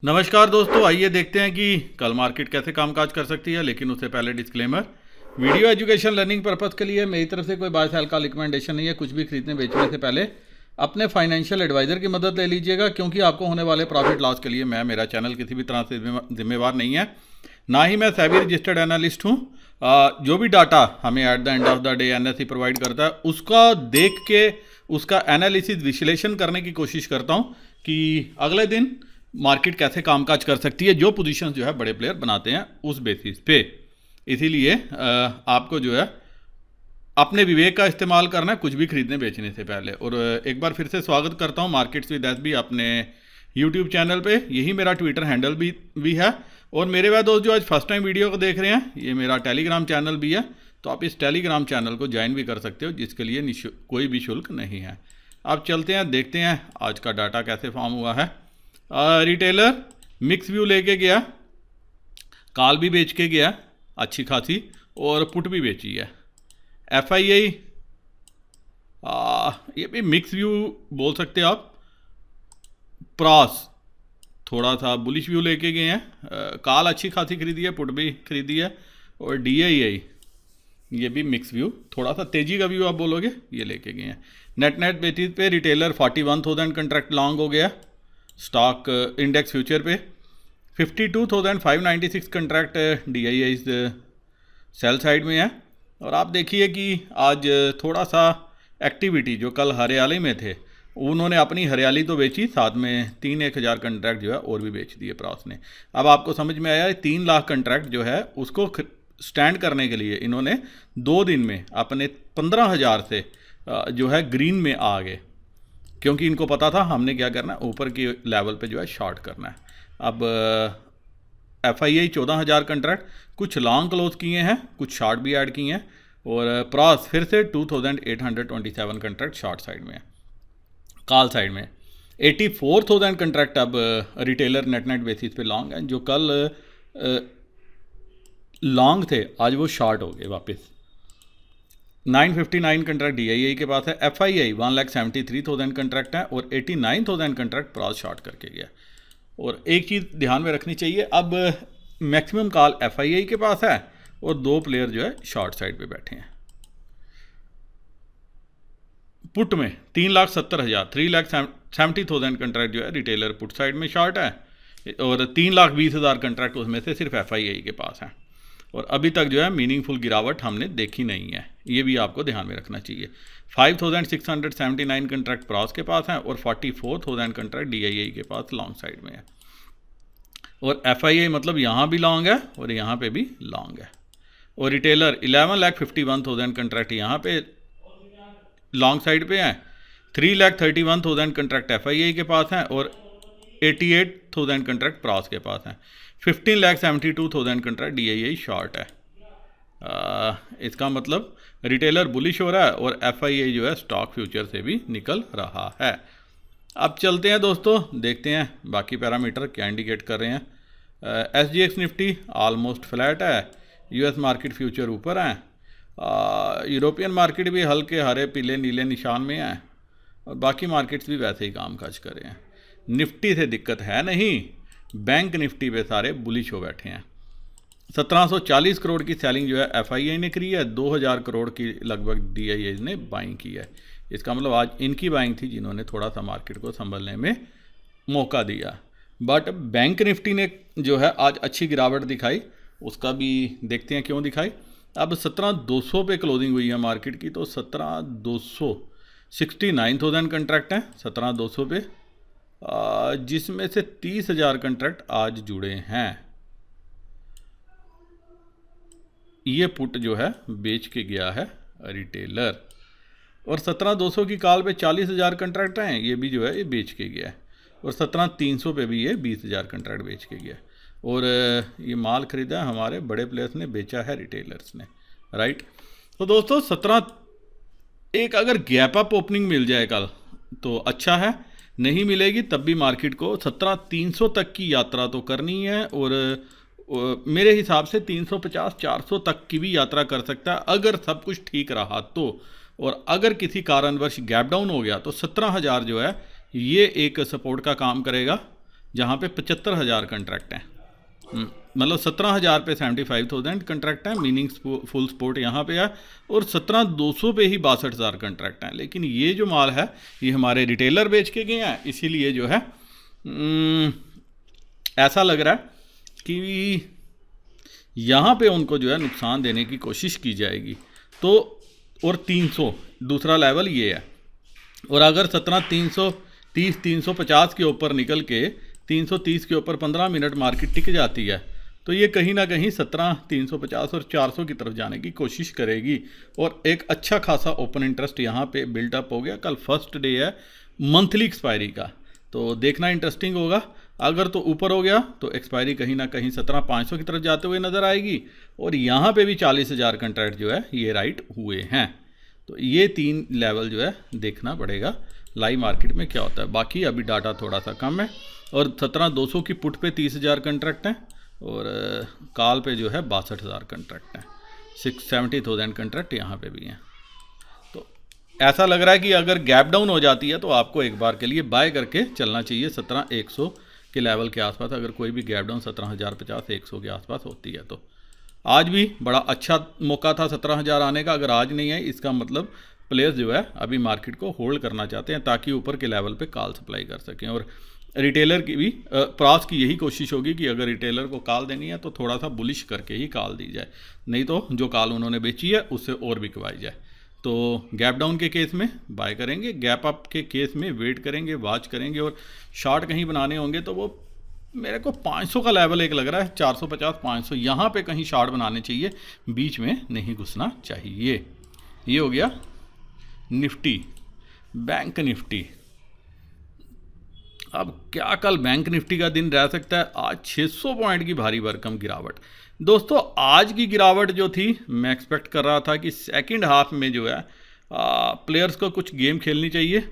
नमस्कार दोस्तों, आइए देखते हैं कि कल मार्केट कैसे कामकाज कर सकती है। लेकिन उससे पहले disclaimer, video education learning purpose के लिए मेरी तरफ से कोई बाय सेल का रिकमेंडेशन नहीं है। कुछ भी खरीदने बेचने से पहले अपने फाइनेंशियल एडवाइज़र की मदद ले लीजिएगा, क्योंकि आपको होने वाले प्रॉफिट लॉस के लिए मेरा चैनल किसी भी तरह से जिम्मेवार नहीं है। ना ही मैं सेबी रजिस्टर्ड एनालिस्ट हूँ। जो भी डाटा हमें at the end of the day NSE provide करता है, उसका देख के उसका एनालिसिस विश्लेषण करने की कोशिश करता हूँ कि अगले दिन मार्केट कैसे कामकाज कर सकती है, जो पोजीशंस जो है बड़े प्लेयर बनाते हैं उस बेसिस पे। इसीलिए आपको जो है अपने विवेक का इस्तेमाल करना है कुछ भी खरीदने बेचने से पहले। और एक बार फिर से स्वागत करता हूँ मार्केट्स विद एसबी अपने यूट्यूब चैनल पे। यही मेरा ट्विटर हैंडल भी है। और मेरे वह दोस्त जो आज फर्स्ट टाइम वीडियो को देख रहे हैं, ये मेरा टेलीग्राम चैनल भी है, तो आप इस टेलीग्राम चैनल को ज्वाइन भी कर सकते हो, जिसके लिए कोई भी शुल्क नहीं है। अब चलते हैं, देखते हैं आज का डाटा कैसे फॉर्म हुआ है। रिटेलर मिक्स व्यू लेके गया, कॉल भी बेच के गया अच्छी खासी, और पुट भी बेची है। एफआईआई ये भी मिक्स व्यू बोल सकते हो आप। प्रॉस थोड़ा सा बुलिश व्यू लेके गए हैं, कॉल अच्छी खासी खरीदी है, पुट भी खरीदी है। और डीआईआई ये भी मिक्स व्यू, थोड़ा सा तेजी का व्यू आप बोलोगे, ये लेके गए हैं। नेट बेसिस पे रिटेलर 41,000 कंट्रैक्ट लॉन्ग हो गया स्टॉक इंडेक्स फ्यूचर पे। 52,596 कंट्रैक्ट डीआईआई सेल साइड में है। और आप देखिए कि आज थोड़ा सा एक्टिविटी, जो कल हरियाली में थे उन्होंने अपनी हरियाली तो बेची, साथ में 3,000 कंट्रैक्ट जो है और भी बेच दिए प्रॉस ने। अब आपको समझ में आया 3 लाख कंट्रैक्ट जो है उसको स्टैंड करने के लिए इन्होंने 2 दिन में अपने 15,000 से जो है ग्रीन में आ गए, क्योंकि इनको पता था हमने क्या करना है, ऊपर की लेवल पे जो है शॉर्ट करना है। अब एफआईआई 14,000 कंट्रैक्ट, कुछ लॉन्ग क्लोज किए हैं, कुछ शॉर्ट भी ऐड किए हैं। और प्रॉस फिर से 2,827 कंट्रैक्ट शॉर्ट साइड में है। कॉल साइड में 84,000 कंट्रैक्ट अब रिटेलर नेट बेसिस पे लॉन्ग हैं। जो कल लॉन्ग थे आज वो शॉर्ट हो गए वापस। 959 कंट्रैक्ट डीआईआई के पास है। एफआईआई 1,73,000 कंट्रैक्ट है और 89,000 कंट्रैक्ट प्रॉस शॉर्ट करके गया। और एक चीज़ ध्यान में रखनी चाहिए, अब मैक्सिमम कॉल एफआईआई के पास है और 2 प्लेयर जो है शॉर्ट साइड पे बैठे हैं। पुट में 3,70,000 3,70,000 कंट्रैक्ट जो है रिटेलर पुट साइड में शॉर्ट है, और 3,20,000 कंट्रैक्ट उसमें से सिर्फ एफआईआई के पास है। और अभी तक जो है मीनिंगफुल गिरावट हमने देखी नहीं है, ये भी आपको ध्यान में रखना चाहिए। 5,679 कंट्रैक्ट प्रॉस के पास हैं और 44,000 कंट्रैक्ट डीआईआई के पास लॉन्ग साइड में है। और एफआईआई मतलब यहाँ भी लॉन्ग है और यहाँ पे भी लॉन्ग है। और रिटेलर 11,51,000 कंट्रैक्ट यहाँ पे लॉन्ग साइड पे हैं, 3,31,000 कंट्रैक्ट एफआईआई के पास हैं और 88,000 कंट्रैक्ट प्रॉस के पास हैं। 15,72,000 कंट्रैक्ट डीआईआई शॉर्ट है। इसका मतलब रिटेलर बुलिश हो रहा है और एफआईआई जो है स्टॉक फ्यूचर से भी निकल रहा है। अब चलते हैं दोस्तों, देखते हैं बाकी पैरामीटर क्या इंडिकेट कर रहे हैं। एसजीएक्स निफ्टी ऑलमोस्ट फ्लैट है, यूएस मार्केट फ्यूचर ऊपर है, यूरोपियन मार्केट भी हल्के हरे पीले नीले निशान में है, और बाकी मार्केट्स भी वैसे ही कामकाज कर रहे हैं। निफ्टी से दिक्कत है नहीं, बैंक निफ्टी पे सारे बुलिश हो बैठे हैं। 1,740 करोड़ की सेलिंग जो है एफआईआई ने करी है, 2,000 करोड़ की लगभग डीआईआई ने बाइंग की है। इसका मतलब आज इनकी बाइंग थी जिन्होंने थोड़ा सा मार्केट को संभलने में मौका दिया। बट बैंक निफ्टी ने जो है आज अच्छी गिरावट दिखाई, उसका भी देखते हैं क्यों दिखाई। अब 17,200 पे क्लोजिंग हुई है मार्केट की, तो 17,200 69,000 कंट्रैक्ट हैं 17,200 पे, जिसमें से 30,000 कंट्रैक्ट आज जुड़े हैं। ये पुट जो है बेच के गया है रिटेलर, और 17,200 की कॉल पे 40,000 कंट्रैक्ट हैं, ये भी जो है ये बेच के गया है। और 17,300 पे भी ये 20,000 कंट्रैक्ट बेच के गया। और ये माल खरीदा हमारे बड़े प्लेयर्स ने, बेचा है रिटेलर्स ने, राइट। तो दोस्तों 17 एक अगर गैप अप ओपनिंग मिल जाए कल तो अच्छा है, नहीं मिलेगी तब भी मार्केट को 17,300 तक की यात्रा तो करनी है। और मेरे हिसाब से 350-400 तक की भी यात्रा कर सकता है अगर सब कुछ ठीक रहा तो। और अगर किसी कारणवश गैप डाउन हो गया तो 17,000 जो है ये एक सपोर्ट का काम करेगा। जहाँ पे 75,000 कंट्रैक्ट हैं, मतलब 17,000 पे 75,000 कंट्रैक्ट है, मीनिंग फुल सपोर्ट यहाँ पे है, और 17,200 पे ही 62,000 कंट्रैक्ट हैं। लेकिन ये जो माल है ये हमारे रिटेलर बेच के गए हैं, इसीलिए जो है ऐसा लग रहा है कि यहाँ पे उनको जो है नुकसान देने की कोशिश की जाएगी। तो और 300 दूसरा लेवल ये है, और अगर 17,330 350 के ऊपर निकल के 330 के ऊपर 15 मिनट मार्केट टिक जाती है तो ये कहीं ना कहीं 17,350 और 400 की तरफ जाने की कोशिश करेगी, और एक अच्छा खासा ओपन इंटरेस्ट यहाँ पे बिल्टअप हो गया। कल फर्स्ट डे है मंथली एक्सपायरी का, तो देखना इंटरेस्टिंग होगा। अगर तो ऊपर हो गया तो एक्सपायरी कहीं ना कहीं 17,500 की तरफ जाते हुए नज़र आएगी, और यहाँ पे भी 40,000 कंट्रैक्ट जो है ये राइट हुए हैं। तो ये 3 लेवल जो है देखना पड़ेगा लाइव मार्केट में क्या होता है। बाकी अभी डाटा थोड़ा सा कम है, और 17,200 की पुट पे 30,000 कंट्रैक्ट हैं, और कॉल पे जो है 62,000 कंट्रैक्ट हैं, 70,000 कंट्रैक्ट यहाँ पे भी हैं। तो ऐसा लग रहा है कि अगर गैप डाउन हो जाती है तो आपको एक बार के लिए बाय करके चलना चाहिए 17,100 के लेवल के आसपास। अगर कोई भी गैप डाउन 17,050 100 के आसपास होती है तो आज भी बड़ा अच्छा मौका था 17,000 आने का। अगर आज नहीं है इसका मतलब प्लेयर्स जो है अभी मार्केट को होल्ड करना चाहते हैं ताकि ऊपर के लेवल पे कॉल सप्लाई कर सकें, और रिटेलर की भी प्रास की यही कोशिश होगी कि अगर रिटेलर को कॉल देनी है तो थोड़ा सा बुलिश करके ही कॉल दी जाए, नहीं तो जो कॉल उन्होंने बेची है उससे और बिकवाई जाए। तो गैप डाउन के केस में बाय करेंगे, गैप अप के केस में वेट करेंगे, वॉच करेंगे, और शॉर्ट कहीं बनाने होंगे तो वो मेरे को 500 का लेवल एक लग रहा है, 450 500 यहाँ पे कहीं शॉर्ट बनाने चाहिए, बीच में नहीं घुसना चाहिए। ये हो गया निफ्टी। बैंक निफ्टी, अब क्या कल बैंक निफ्टी का दिन रह सकता है? आज 600 पॉइंट की भारी भरकम गिरावट। दोस्तों आज की गिरावट जो थी मैं एक्सपेक्ट कर रहा था कि सेकंड हाफ में जो है प्लेयर्स को कुछ गेम खेलनी चाहिए,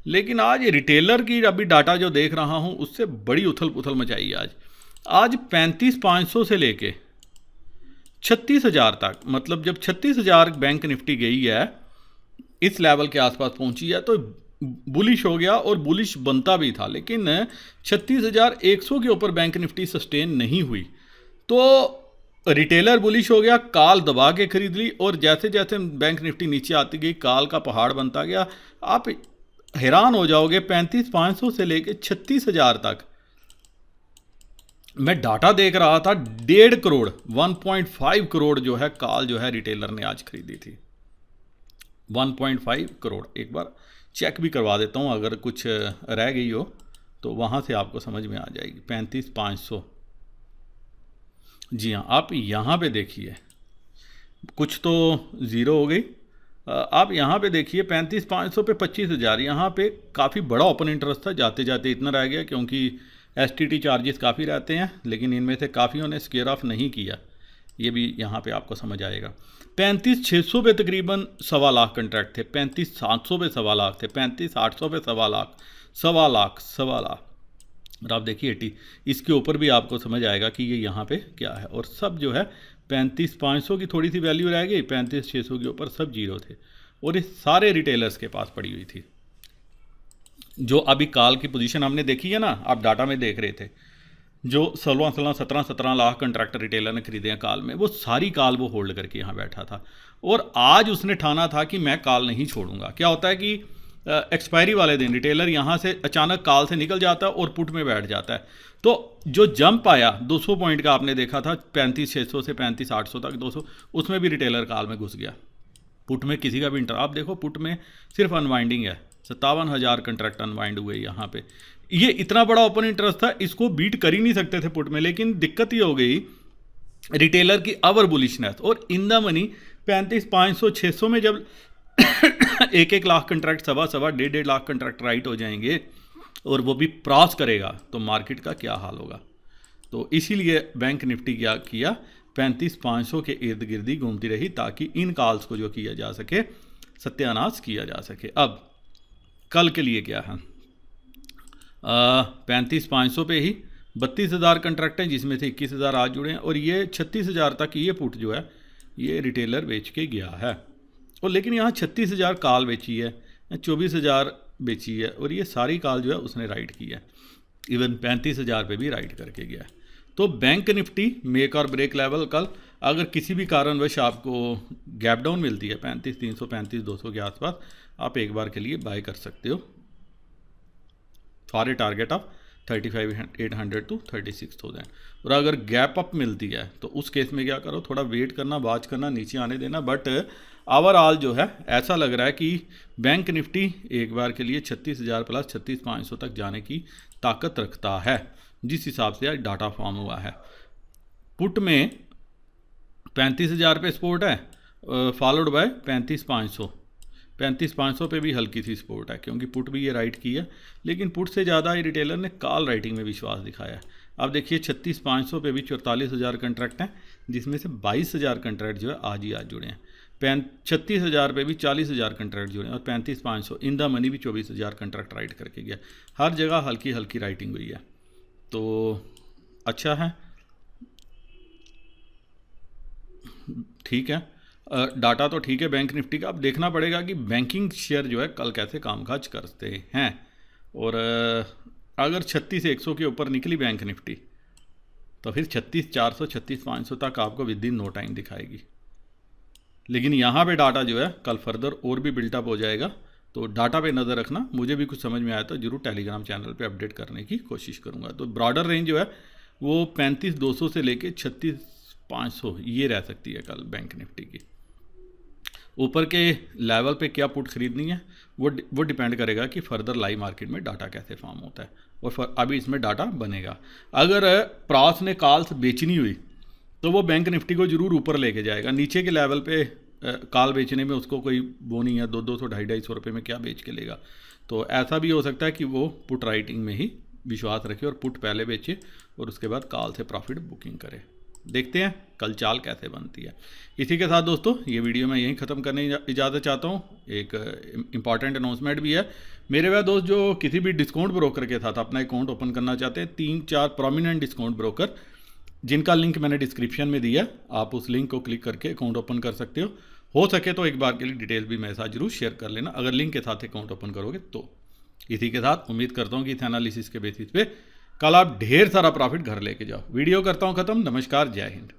लेकिन आज रिटेलर की अभी डाटा जो देख रहा हूँ उससे बड़ी उथल पुथल मचाई है आज 35,500 से लेके 36,000 तक, मतलब जब 36,000 बैंक निफ्टी गई है, इस लेवल के आसपास पहुंची है तो बुलिश हो गया, और बुलिश बनता भी था। लेकिन 36,100 के ऊपर बैंक निफ्टी सस्टेन नहीं हुई तो रिटेलर बुलिश हो गया, कॉल दबा के खरीद ली, और जैसे जैसे बैंक निफ्टी नीचे आती गई कॉल का पहाड़ बनता गया। आप हैरान हो जाओगे, 35,500 से लेके 36,000 तक मैं डाटा देख रहा था, 1.5 करोड़ 1.5 करोड़ जो है कॉल जो है रिटेलर ने आज खरीदी थी। 1.5 करोड़, एक बार चेक भी करवा देता हूँ अगर कुछ रह गई हो तो वहाँ से आपको समझ में आ जाएगी। 35,500, जी हाँ, आप यहाँ पे देखिए कुछ तो ज़ीरो हो गई। आप यहाँ पे देखिए 35,500 पे 25,000, यहाँ पे काफ़ी बड़ा ओपन इंटरेस्ट था, जाते जाते इतना रह गया क्योंकि एसटीटी चार्जेस काफ़ी रहते हैं, लेकिन इनमें से काफ़ियों ने स्केयर ऑफ नहीं किया, ये भी यहाँ पे आपको समझ आएगा। 35,600 पे तकरीबन 1.25 लाख कंट्रैक्ट थे, 35,700 पे 1.25 लाख थे, 35,800 पे 1.25 लाख, 1.25 लाख। और आप देखिए 80, इसके ऊपर भी आपको समझ आएगा कि ये यहाँ पे क्या है। और सब जो है 35,500 की थोड़ी सी वैल्यू रह गई, 35,600 के ऊपर सब जीरो थे, और ये सारे रिटेलर्स के पास पड़ी हुई थी। जो अभी कॉल की पोजीशन हमने देखी है ना, आप डाटा में देख रहे थे, जो 16 लाख कंट्रैक्ट रिटेलर ने खरीदे हैं कॉल में, वो सारी कॉल वो होल्ड करके यहाँ बैठा था, और आज उसने ठाना था कि मैं कॉल नहीं छोड़ूंगा। क्या होता है कि एक्सपायरी वाले दिन रिटेलर यहाँ से अचानक कॉल से निकल जाता है और पुट में बैठ जाता है, तो जो जंप आया 200 पॉइंट का आपने देखा था, 35,600 से 35,800 तक 200, उसमें भी रिटेलर कॉल में घुस गया। पुट में किसी का भी इंटर, आप देखो पुट में सिर्फ अनवाइंडिंग है, 57,000 कंट्रैक्ट अनवाइंड हुए यहाँ पे। ये इतना बड़ा ओपन इंटरेस्ट था, इसको बीट कर ही नहीं सकते थे पुट में, लेकिन दिक्कत ये हो गई रिटेलर की अवर बुलिशनेस, और इन द मनी 35,500 600 में जब 1-1 lakh contract, 1.25 lakh contract right हो जाएंगे, और वो भी क्रॉस करेगा तो मार्केट का क्या हाल होगा। तो इसीलिए बैंक निफ्टी क्या किया, 35,500 के इर्द गिर्द ही घूमती रही ताकि इन कॉल्स को जो किया जा सके, सत्यानाश किया जा सके। अब कल के लिए क्या है, 35,500 पे ही 32,000 कंट्रैक्ट हैं, जिसमें से 21,000 आज जुड़े हैं, और ये 36,000 तक ये पुट जो है ये रिटेलर बेच के गया है। और लेकिन यहाँ 36,000 कॉल बेची है, 24,000 बेची है, और ये सारी कॉल जो है उसने राइट की है। इवन 35,000 पे भी राइड करके गया। तो बैंक निफ्टी मेक और ब्रेक लेवल कल अगर किसी भी कारणवश आपको गैप डाउन मिलती है 35,300 35,200 के आसपास, आप एक बार के लिए बाय कर सकते हो for a target of 35,800 to 36,000। और अगर गैप अप मिलती है तो उस केस में क्या करो, थोड़ा वेट करना, वॉच करना, नीचे आने देना। बट ओवरऑल जो है ऐसा लग रहा है कि बैंक निफ्टी एक बार के लिए 36,000 प्लस 36,500 तक जाने की ताकत रखता है, जिस हिसाब से आज डाटा फॉर्म हुआ है। पुट में 35,000 पे सपोर्ट है, फॉलोड बाय 35,500। 35,500 पे भी हल्की सी सपोर्ट है, क्योंकि पुट भी ये राइट की है, लेकिन पुट से ज़्यादा ही रिटेलर ने कॉल राइटिंग में विश्वास दिखाया है। अब देखिए 36,500 पे भी 44,000 कंट्रैक्ट हैं, जिसमें से 22,000 कंट्रैक्ट जो है आज ही आज जुड़े हैं। 36,000 पे भी 40,000 कंट्रैक्ट जुड़े हैं, और 35,500 इन द मनी भी 24,000 कंट्रैक्ट राइट करके गया। हर जगह हल्की हल्की राइटिंग हुई है, तो अच्छा है, ठीक है। डाटा तो ठीक है बैंक निफ्टी का। अब देखना पड़ेगा कि बैंकिंग शेयर जो है कल कैसे कामकाज करते हैं। और अगर 36,100 के ऊपर निकली बैंक निफ्टी तो फिर 36,400 36,500 तक आपको विद इन नो टाइम दिखाएगी। लेकिन यहाँ पे डाटा जो है कल फर्दर और भी बिल्टअप हो जाएगा, तो डाटा पे नज़र रखना। मुझे भी कुछ समझ में आया तो जरूर टेलीग्राम चैनल पे अपडेट करने की कोशिश करूँगा। तो ब्रॉडर रेंज जो है वो 35,200 से लेके 36,500 ये रह सकती है कल बैंक निफ्टी की। ऊपर के लेवल पे क्या पुट खरीदनी है वो डिपेंड करेगा कि फर्दर लाइव मार्केट में डाटा कैसे फॉर्म होता है, और अभी इसमें डाटा बनेगा। अगर प्रॉस ने कॉल्स बेचनी हुई तो वो बैंक निफ्टी को जरूर ऊपर लेके जाएगा। नीचे के लेवल पे कॉल बेचने में उसको कोई वो नहीं है, 200 250 रुपये में क्या बेच के लेगा। तो ऐसा भी हो सकता है कि वो पुट राइटिंग में ही विश्वास रखे और पुट पहले बेचे और उसके बाद कॉल से प्रॉफिट बुकिंग करे। देखते हैं कल चाल कैसे बनती है। इसी के साथ दोस्तों ये वीडियो मैं यहीं ख़त्म करने इजाज़त चाहता हूँ। एक इम्पॉर्टेंट अनाउंसमेंट भी है। मेरे वह दोस्त जो किसी भी डिस्काउंट ब्रोकर के साथ अपना अकाउंट ओपन करना चाहते हैं, 3-4 प्रोमिनेंट डिस्काउंट ब्रोकर जिनका लिंक मैंने डिस्क्रिप्शन में दिया, आप उस लिंक को क्लिक करके अकाउंट ओपन कर सकते हो सके तो एक बार के लिए डिटेल भी मेरे साथ जरूर शेयर कर लेना अगर लिंक के साथ अकाउंट ओपन करोगे तो। इसी के साथ उम्मीद करता हूँ कि इस एनालिसिस के बेसिस पे कल आप ढेर सारा प्रॉफिट घर लेके जाओ। वीडियो करता हूँ ख़त्म। नमस्कार, जय हिंद।